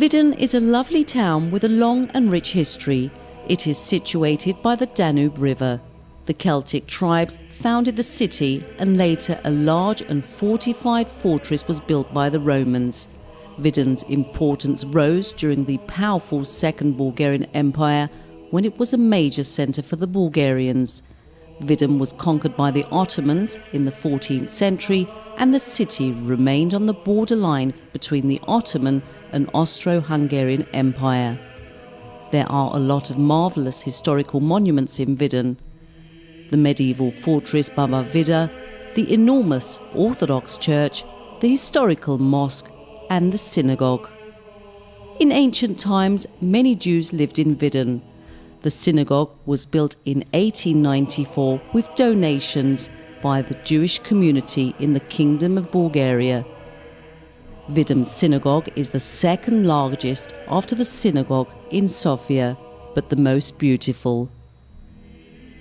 Vidin is a lovely town with a long and rich history. It is situated by the Danube River. The Celtic tribes founded the city, and later a large and fortified fortress was built by the Romans. Vidin's importance rose during the powerful Second Bulgarian Empire, when it was a major centre for the Bulgarians. Vidin was conquered by the Ottomans in the 14th century, and the city remained on the borderline between the Ottoman and Austro-Hungarian Empire. There are a lot of marvellous historical monuments in Vidin. The medieval fortress Baba Vida, the enormous Orthodox church, the historical mosque and the synagogue. In ancient times, many Jews lived in Vidin. The synagogue was built in 1894 with donations by the Jewish community in the Kingdom of Bulgaria. Vidin synagogue is the second largest after the synagogue in Sofia, but the most beautiful.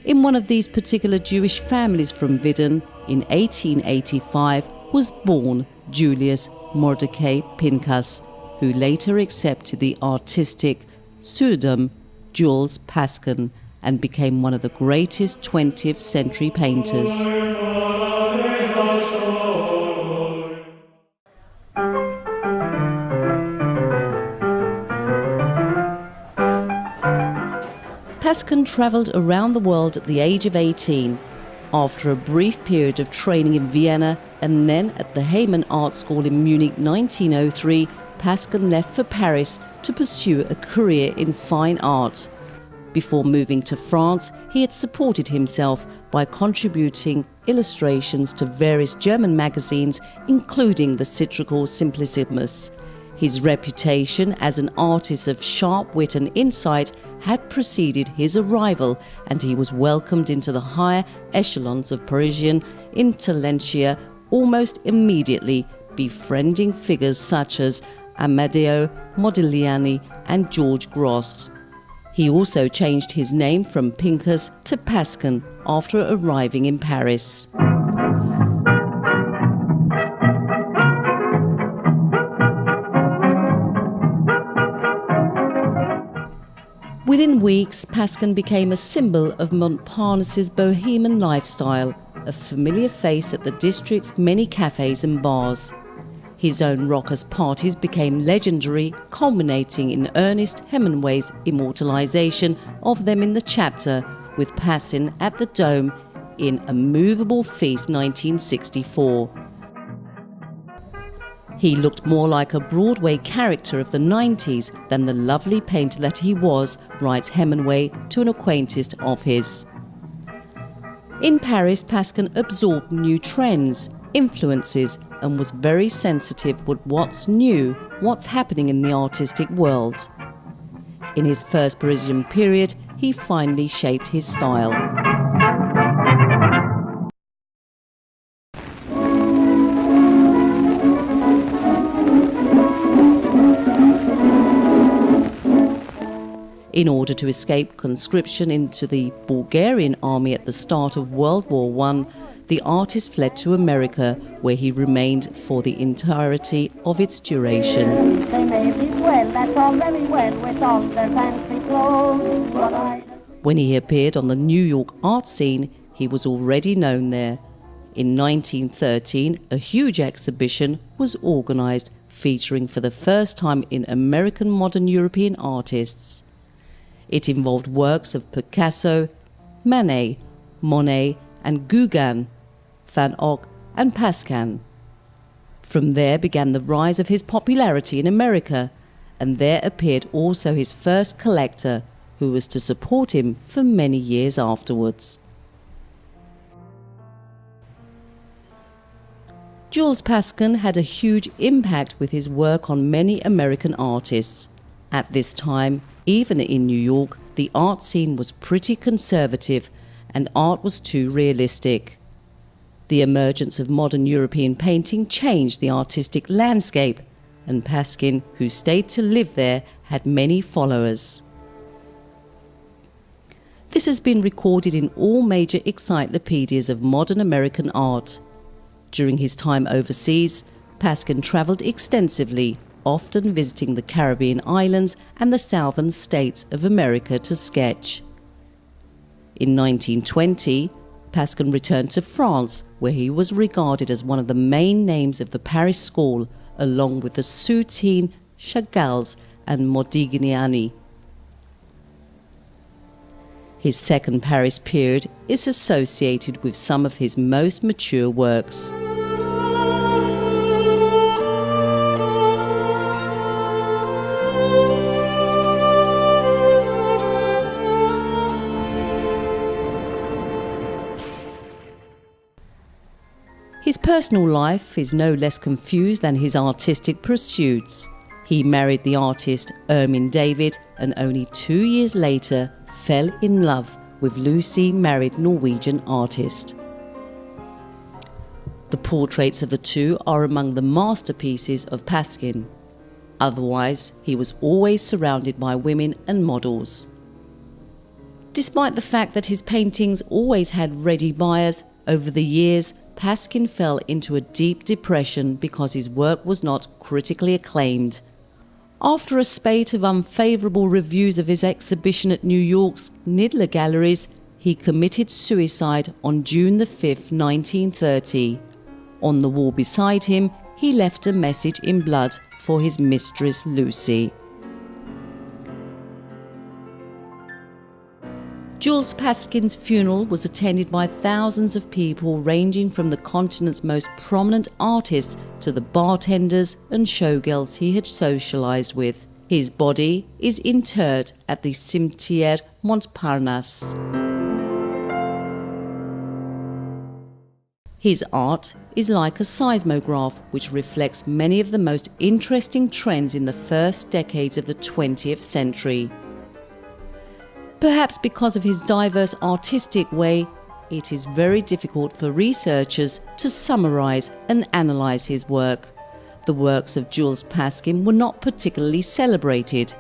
In one of these particular Jewish families from Vidin, in 1885, was born Julius Mordecai Pinkas, who later accepted the artistic pseudonym Jules Pascin and became one of the greatest 20th century painters. Pascin travelled around the world at the age of 18. After a brief period of training in Vienna and then at the Bohemian Art School in Munich 1903, Pascin left for Paris to pursue a career in fine art. Before moving to France, he had supported himself by contributing illustrations to various German magazines, including the satirical Simplicissimus. His reputation as an artist of sharp wit and insight had preceded his arrival, and he was welcomed into the higher echelons of Parisian intelligentsia almost immediately, befriending figures such as Amadeo Modigliani and George Grosz. He also changed his name from Pinkas to Pascin after arriving in Paris. Within weeks, Pascin became a symbol of Montparnasse's Bohemian lifestyle, a familiar face at the district's many cafes and bars. His own raucous parties became legendary, culminating in Ernest Hemingway's immortalization of them in the chapter, with Pascin at the Dome in A Movable Feast 1964. He looked more like a Broadway character of the 90s than the lovely painter that he was, writes Hemingway to an acquaintance of his. In Paris, Pascin absorbed new trends, influences, and was very sensitive with what's new, what's happening in the artistic world. In his first Parisian period, he finally shaped his style. In order to escape conscription into the Bulgarian army at the start of World War I, the artist fled to America, where he remained for the entirety of its duration. They may be well, that's all very well, with all their fancy clothes. When he appeared on the New York art scene, he was already known there. In 1913, a huge exhibition was organized, featuring for the first time in American modern European artists. It involved works of Picasso, Manet, Monet and Gauguin, Van Gogh and Pascin. From there began the rise of his popularity in America, and there appeared also his first collector, who was to support him for many years afterwards. Jules Pascin had a huge impact with his work on many American artists. At this time, even in New York, the art scene was pretty conservative and art was too realistic. The emergence of modern European painting changed the artistic landscape, and Pascin, who stayed to live there, had many followers. This has been recorded in all major encyclopedias of modern American art. During his time overseas, Pascin travelled extensively, often visiting the Caribbean islands and the southern states of America to sketch. In 1920, Pascin returned to France, where he was regarded as one of the main names of the Paris school, along with the Soutine, Chagalls and Modigliani. His second Paris period is associated with some of his most mature works. His personal life is no less confused than his artistic pursuits. He married the artist Ermin David and only 2 years later fell in love with Lucy, married Norwegian artist. The portraits of the two are among the masterpieces of Pascin. Otherwise, he was always surrounded by women and models. Despite the fact that his paintings always had ready buyers, over the years, Pascin fell into a deep depression because his work was not critically acclaimed. After a spate of unfavourable reviews of his exhibition at New York's Nidler Galleries, he committed suicide on June 5, 1930. On the wall beside him, he left a message in blood for his mistress Lucy. Jules Pascin's funeral was attended by thousands of people ranging from the continent's most prominent artists to the bartenders and showgirls he had socialized with. His body is interred at the Cimetière Montparnasse. His art is like a seismograph which reflects many of the most interesting trends in the first decades of the 20th century. Perhaps because of his diverse artistic way, it is very difficult for researchers to summarize and analyze his work. The works of Jules Pascin were not particularly celebrated.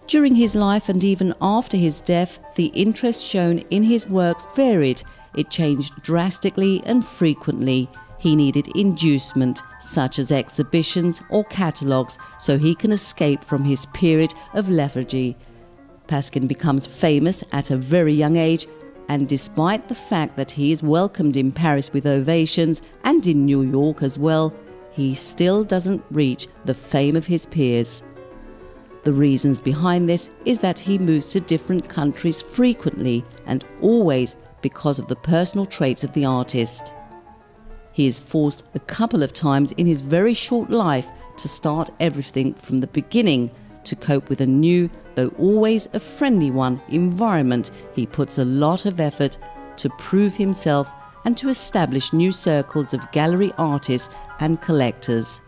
During his life and even after his death, the interest shown in his works varied. It changed drastically and frequently. He needed inducement, such as exhibitions or catalogues, so he can escape from his period of lethargy. Pascin becomes famous at a very young age, and despite the fact that he is welcomed in Paris with ovations and in New York as well, he still doesn't reach the fame of his peers. The reasons behind this is that he moves to different countries frequently and always because of the personal traits of the artist. He is forced a couple of times in his very short life to start everything from the beginning to cope with a new, though always a friendly one, environment. He puts a lot of effort to prove himself and to establish new circles of gallery artists and collectors.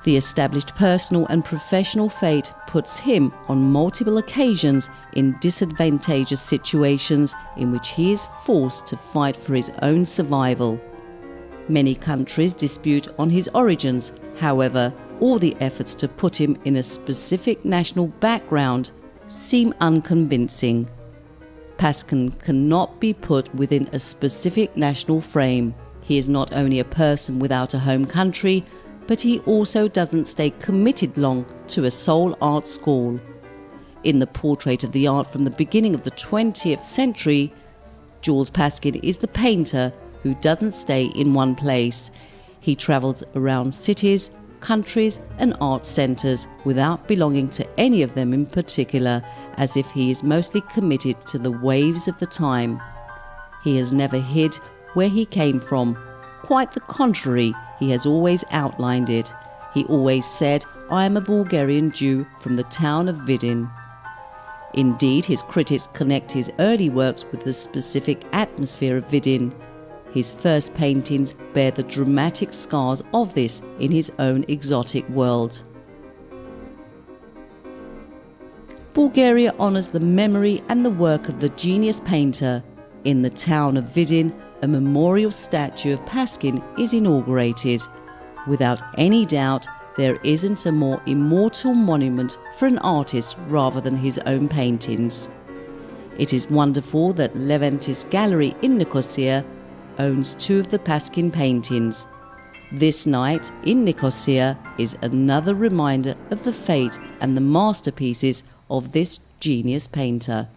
The established personal and professional fate puts him on multiple occasions in disadvantageous situations in which he is forced to fight for his own survival. Many countries dispute on his origins. However, all the efforts to put him in a specific national background seem unconvincing. Pascin cannot be put within a specific national frame. He is not only a person without a home country, but he also doesn't stay committed long to a sole art school. In the portrait of the art from the beginning of the 20th century, Jules Pascin is the painter who doesn't stay in one place. He travels around cities, countries and art centres without belonging to any of them in particular, as if he is mostly committed to the waves of the time. He has never hid where he came from. Quite the contrary, he has always outlined it. He always said, "I am a Bulgarian Jew from the town of Vidin." Indeed, his critics connect his early works with the specific atmosphere of Vidin. His first paintings bear the dramatic scars of this in his own exotic world. Bulgaria honours the memory and the work of the genius painter. In the town of Vidin, a memorial statue of Pascin is inaugurated. Without any doubt, there isn't a more immortal monument for an artist rather than his own paintings. It is wonderful that Leventis Gallery in Nicosia owns two of the Pascin paintings. This night in Nicosia is another reminder of the fate and the masterpieces of this genius painter.